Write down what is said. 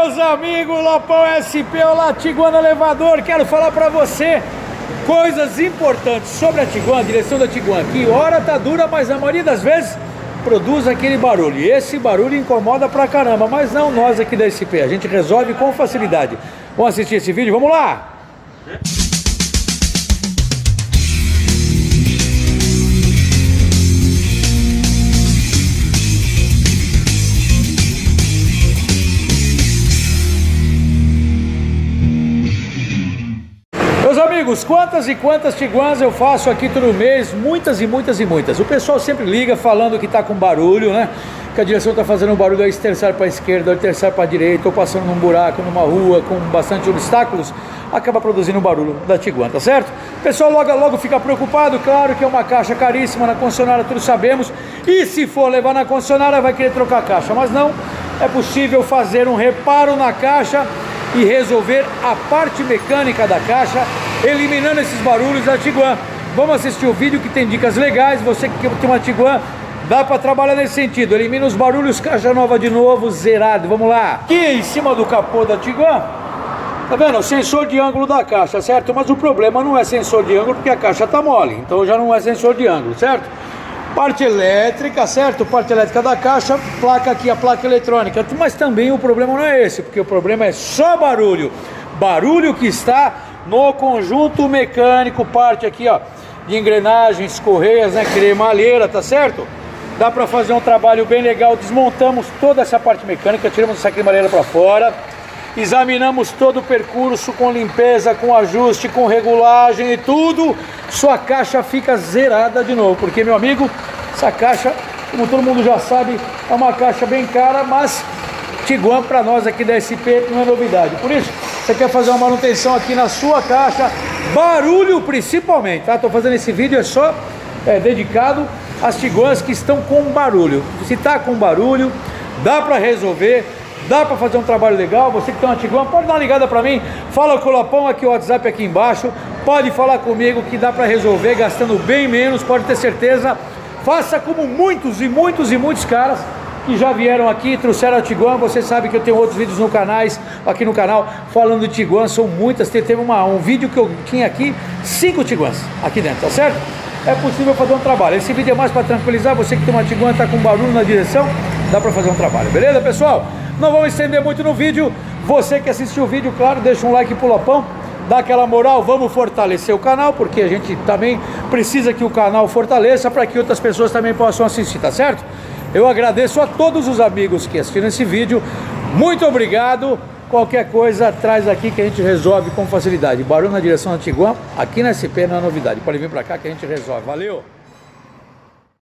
meus amigos, Lopão SP, olá Tiguan elevador. Quero falar pra você coisas importantes sobre a Tiguan, a direção da Tiguan. Que hora tá dura, mas a maioria das vezes produz aquele barulho. E esse barulho incomoda pra caramba, mas não nós aqui da SP. A gente resolve com facilidade. Vamos assistir esse vídeo? Vamos lá! Meus amigos, quantas e quantas Tiguans eu faço aqui todo mês, muitas e muitas e muitas. O pessoal sempre liga falando que tá com barulho, né? Que a direção tá fazendo um barulho, aí terçar para a esquerda, aí terçar para a direita, ou passando num buraco, numa rua, com bastante obstáculos, acaba produzindo um barulho da Tiguan, tá certo? O pessoal logo fica preocupado, claro que é uma caixa caríssima na concessionária, todos sabemos, e se for levar na concessionária vai querer trocar a caixa, mas não, é possível fazer um reparo na caixa e resolver a parte mecânica da caixa, eliminando esses barulhos da Tiguan. Vamos assistir o vídeo que tem dicas legais. Você que tem uma Tiguan, dá para trabalhar nesse sentido, elimina os barulhos, caixa nova de novo, zerado. Vamos lá. Aqui em cima do capô da Tiguan, tá vendo? O sensor de ângulo da caixa, certo? Mas o problema não é sensor de ângulo, porque a caixa tá mole, então já não é sensor de ângulo, certo? Parte elétrica, certo? Parte elétrica da caixa, placa aqui, a placa eletrônica. Mas também o problema não é esse, porque o problema é só barulho. Barulho que está no conjunto mecânico, parte aqui, ó, de engrenagens, correias, né? Cremalheira, tá certo? Dá para fazer um trabalho bem legal. Desmontamos toda essa parte mecânica, tiramos essa cremalheira para fora. Examinamos todo o percurso com limpeza, com ajuste, com regulagem e tudo. Sua caixa fica zerada de novo, porque, meu amigo, essa caixa, como todo mundo já sabe, é uma caixa bem cara, mas Tiguan para nós aqui da SP não é novidade. Por isso, você quer fazer uma manutenção aqui na sua caixa, barulho principalmente, tá? Tô fazendo esse vídeo, é só dedicado às Tiguans que estão com barulho. Se tá com barulho, dá para resolver. Dá para fazer um trabalho legal. Você que tem uma Tiguan, pode dar uma ligada para mim. Fala com o Lopão, aqui o WhatsApp aqui embaixo. Pode falar comigo que dá para resolver gastando bem menos, pode ter certeza. Faça como muitos e muitos e muitos caras que já vieram aqui, trouxeram a Tiguan. Você sabe que eu tenho outros vídeos aqui no canal falando de Tiguan, são muitas. Teve um vídeo que eu tinha aqui 5 Tiguans aqui dentro, tá certo? É possível fazer um trabalho. Esse vídeo é mais para tranquilizar. Você que tem uma Tiguan, tá com barulho na direção, dá para fazer um trabalho, beleza, pessoal? Não vamos estender muito no vídeo. Você que assistiu o vídeo, claro, deixa um like pro Lopão, dá aquela moral, vamos fortalecer o canal, porque a gente também precisa que o canal fortaleça para que outras pessoas também possam assistir, tá certo? Eu agradeço a todos os amigos que assistiram esse vídeo. Muito obrigado. Qualquer coisa, traz aqui que a gente resolve com facilidade. Barulho na direção da Tiguan, aqui na SP não é novidade. Pode vir para cá que a gente resolve. Valeu!